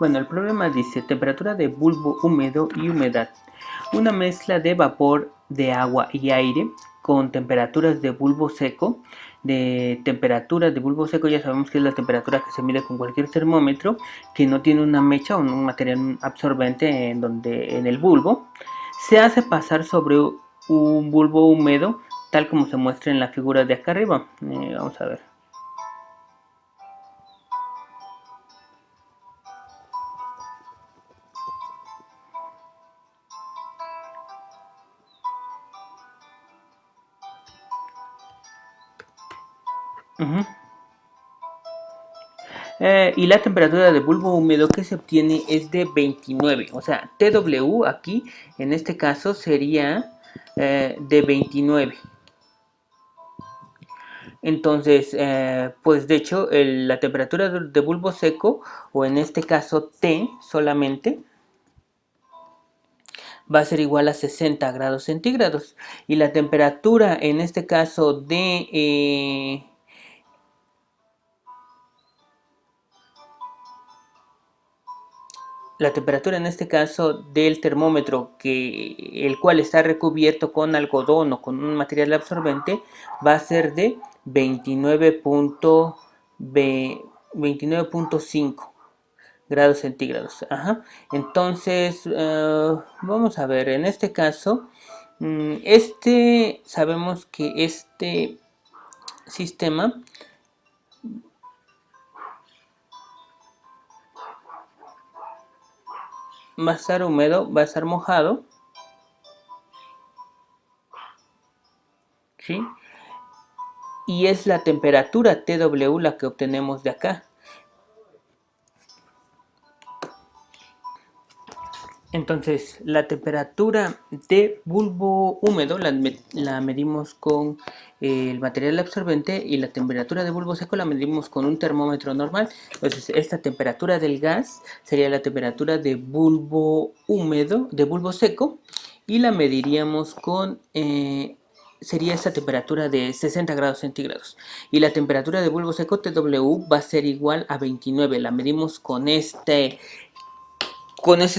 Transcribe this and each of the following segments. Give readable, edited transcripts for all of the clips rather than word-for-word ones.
Bueno, el problema dice temperatura de bulbo húmedo y humedad. Una mezcla de vapor de agua y aire con temperaturas de bulbo seco. De temperatura de bulbo seco ya sabemos que es la temperatura que se mide con cualquier termómetro que no tiene una mecha o un material absorbente en el bulbo. Se hace pasar sobre un bulbo húmedo tal como se muestra en la figura de acá arriba. Vamos a ver. Uh-huh. Y la temperatura de bulbo húmedo que se obtiene es de 29. O sea, TW aquí en este caso sería de 29. Entonces, pues de hecho, la temperatura de bulbo seco, o en este caso T solamente, va a ser igual a 60 grados centígrados. Y la temperatura en este caso de la temperatura en este caso del termómetro, el cual está recubierto con algodón o con un material absorbente, va a ser de 29.5 grados centígrados. Ajá. Entonces, vamos a ver, en este caso, sabemos que este sistema va a estar húmedo, va a estar mojado, ¿sí? Y es la temperatura TW la que obtenemos de acá. Entonces, la temperatura de bulbo húmedo la medimos con el material absorbente, y la temperatura de bulbo seco la medimos con un termómetro normal. Entonces, esta temperatura del gas sería la temperatura de bulbo húmedo, de bulbo seco, y la mediríamos sería esta temperatura de 60 grados centígrados. Y la temperatura de bulbo seco TW va a ser igual a 29. La medimos con ese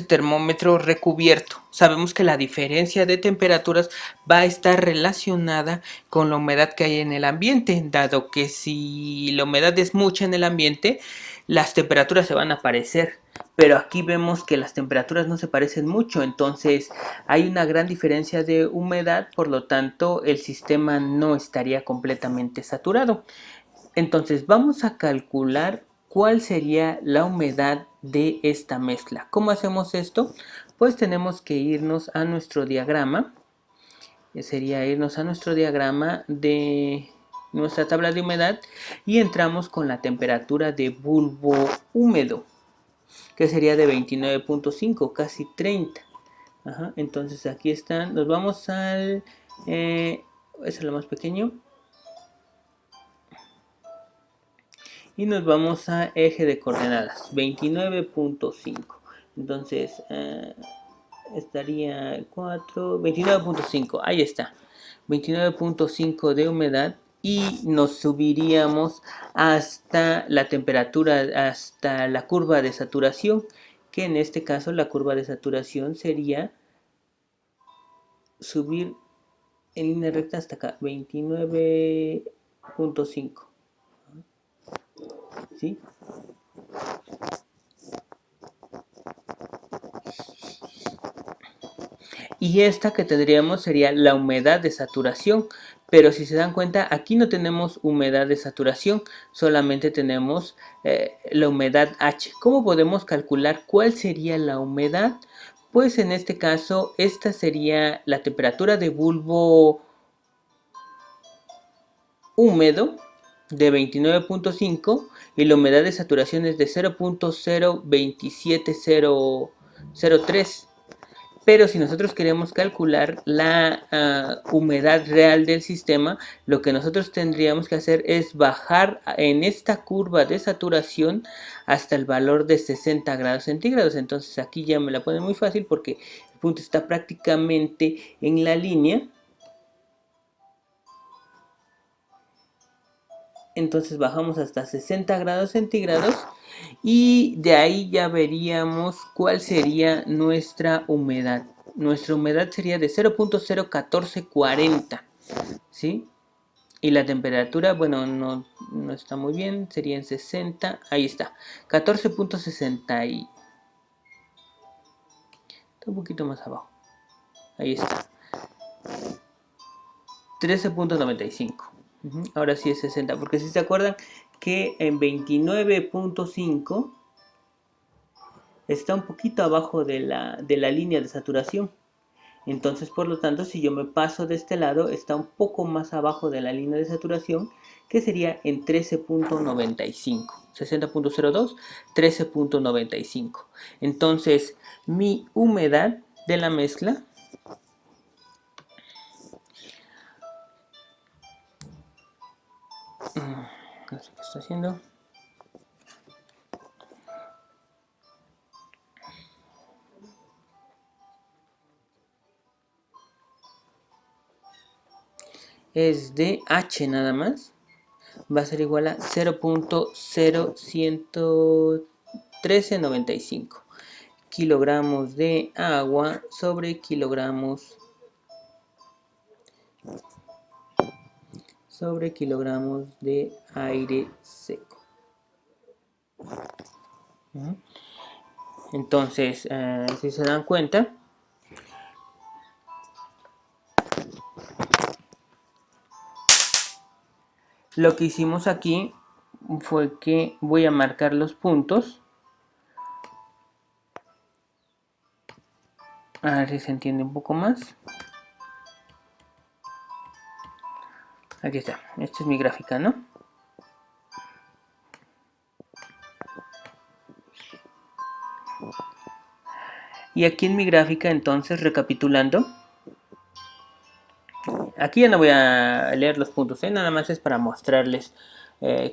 termómetro recubierto. Sabemos que la diferencia de temperaturas va a estar relacionada con la humedad que hay en el ambiente, dado que si la humedad es mucha en el ambiente, las temperaturas se van a parecer. Pero aquí vemos que las temperaturas no se parecen mucho, entonces hay una gran diferencia de humedad, por lo tanto el sistema no estaría completamente saturado. Entonces vamos a calcular cuál sería la humedad de esta mezcla. ¿Cómo hacemos esto? Pues tenemos que irnos a nuestro diagrama. Sería irnos a nuestro diagrama de nuestra tabla de humedad y entramos con la temperatura de bulbo húmedo, que sería de 29.5, casi 30. Ajá, entonces aquí están, nos vamos al... es lo más pequeño. Y nos vamos a eje de coordenadas 29.5. Entonces estaría 29.5, ahí está, 29.5 de humedad, y nos subiríamos hasta la temperatura, hasta la curva de saturación, que en este caso la curva de saturación sería subir en línea recta hasta acá, 29.5. ¿Sí? Y esta que tendríamos sería la humedad de saturación. Pero si se dan cuenta, aquí no tenemos humedad de saturación, solamente tenemos la humedad H. ¿Cómo podemos calcular cuál sería la humedad? Pues en este caso, esta sería la temperatura de bulbo húmedo de 29.5 y la humedad de saturación es de 0.027003. Pero si nosotros queremos calcular la humedad real del sistema, lo que nosotros tendríamos que hacer es bajar en esta curva de saturación hasta el valor de 60 grados centígrados. Entonces aquí ya me la pone muy fácil porque el punto está prácticamente en la línea. Entonces bajamos hasta 60 grados centígrados Y de ahí ya veríamos cuál sería nuestra humedad. Nuestra humedad sería de 0.01440, ¿sí? Y la temperatura, bueno, no está muy bien, sería en 60, ahí está, 14.60 y... Está un poquito más abajo, ahí está, 13.95. Ahora sí es 60, porque si se acuerdan que en 29.5 está un poquito abajo de la línea de saturación. Entonces, por lo tanto, si yo me paso de este lado, está un poco más abajo de la línea de saturación, que sería en 13.95. 60.02, 13.95. Entonces, mi humedad de la mezcla no sé qué está haciendo. Es de H nada más. Va a ser igual a 0.011395 kilogramos de agua sobre kilogramos de aire seco. Entonces, si se dan cuenta, lo que hicimos aquí fue que voy a marcar los puntos. A ver si se entiende un poco más. Aquí está, esta es mi gráfica, ¿no? Y aquí en mi gráfica, entonces, recapitulando, aquí ya no voy a leer los puntos, nada más es para mostrarles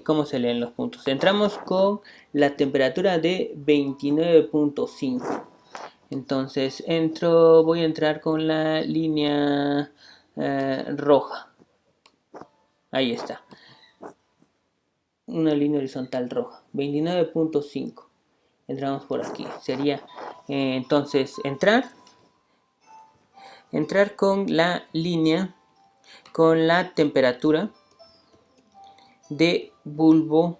cómo se leen los puntos. Entramos con la temperatura de 29.5. Entonces voy a entrar con la línea roja. Ahí está. Una línea horizontal roja. 29.5. Entramos por aquí. Sería entonces entrar con la línea, con la temperatura de bulbo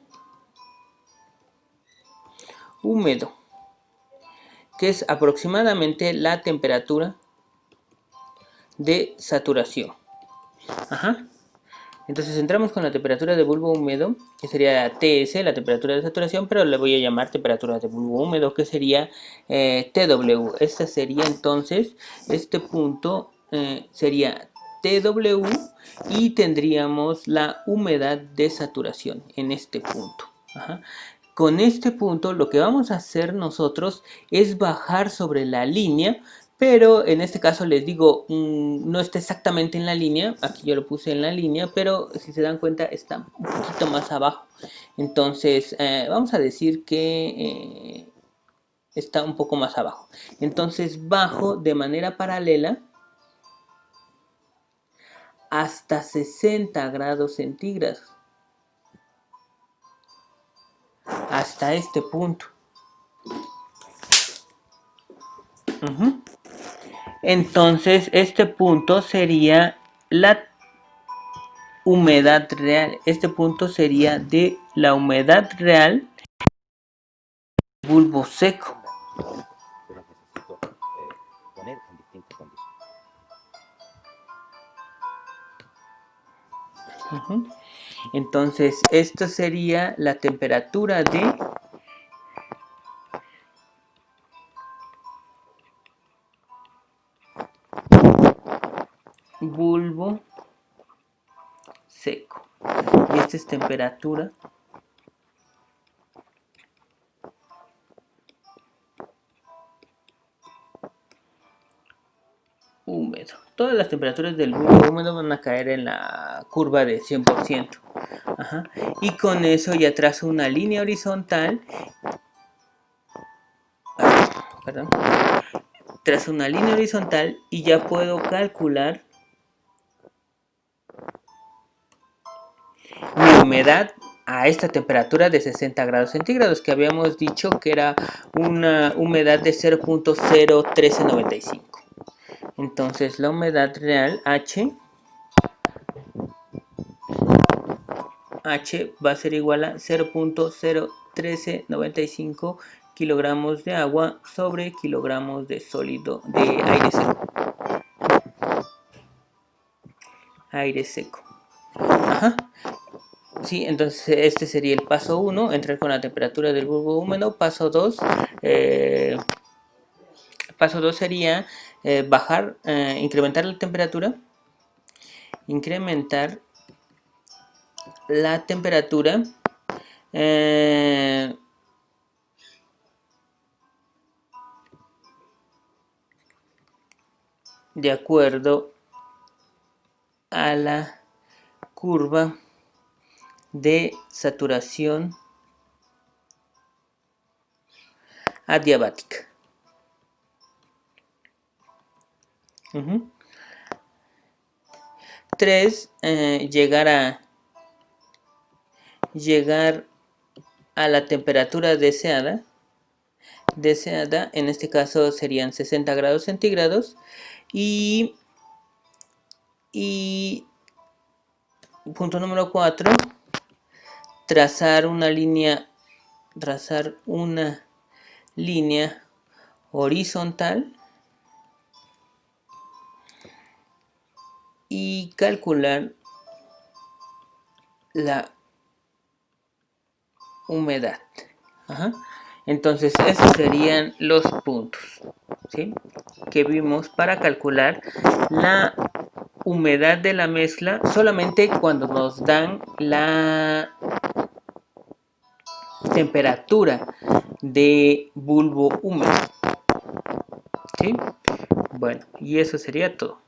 húmedo, que es aproximadamente la temperatura de saturación. Ajá. Entonces entramos con la temperatura de bulbo húmedo, que sería TS, la temperatura de saturación, pero le voy a llamar temperatura de bulbo húmedo, que sería TW. Esta sería entonces, este punto sería TW y tendríamos la humedad de saturación en este punto. Ajá. Con este punto lo que vamos a hacer nosotros es bajar sobre la línea, pero en este caso les digo, no está exactamente en la línea, aquí yo lo puse en la línea, pero si se dan cuenta está un poquito más abajo. Entonces vamos a decir que está un poco más abajo. Entonces bajo de manera paralela hasta 60 grados centígrados. Hasta este punto. Entonces este punto sería la humedad real. Este punto sería de la humedad real del bulbo seco. Pero necesito poner en distintas condiciones. Entonces esto sería la temperatura de bulbo seco. Y esta es temperatura húmedo. Todas las temperaturas del bulbo húmedo van a caer en la curva de 100%. Ajá. Y con eso ya trazo una línea horizontal. Perdón. Trazo una línea horizontal y ya puedo calcular mi humedad a esta temperatura de 60 grados centígrados, que habíamos dicho que era una humedad de 0.01395. Entonces la humedad real H va a ser igual a 0.01395 kilogramos de agua sobre kilogramos de sólido de aire seco. Aire seco. Ajá. Sí, entonces este sería el paso 1, entrar con la temperatura del bulbo húmedo. Paso 2, sería bajar, incrementar la temperatura. Incrementar la temperatura de acuerdo a la curva de saturación adiabática. 3. Llegar a la temperatura deseada. En este caso serían 60 grados centígrados. Y punto número 4, trazar una línea horizontal y calcular la humedad. Entonces esos serían los puntos, ¿sí?, que vimos para calcular la humedad de la mezcla solamente cuando nos dan la temperatura de bulbo húmedo, ¿sí? Bueno, y eso sería todo.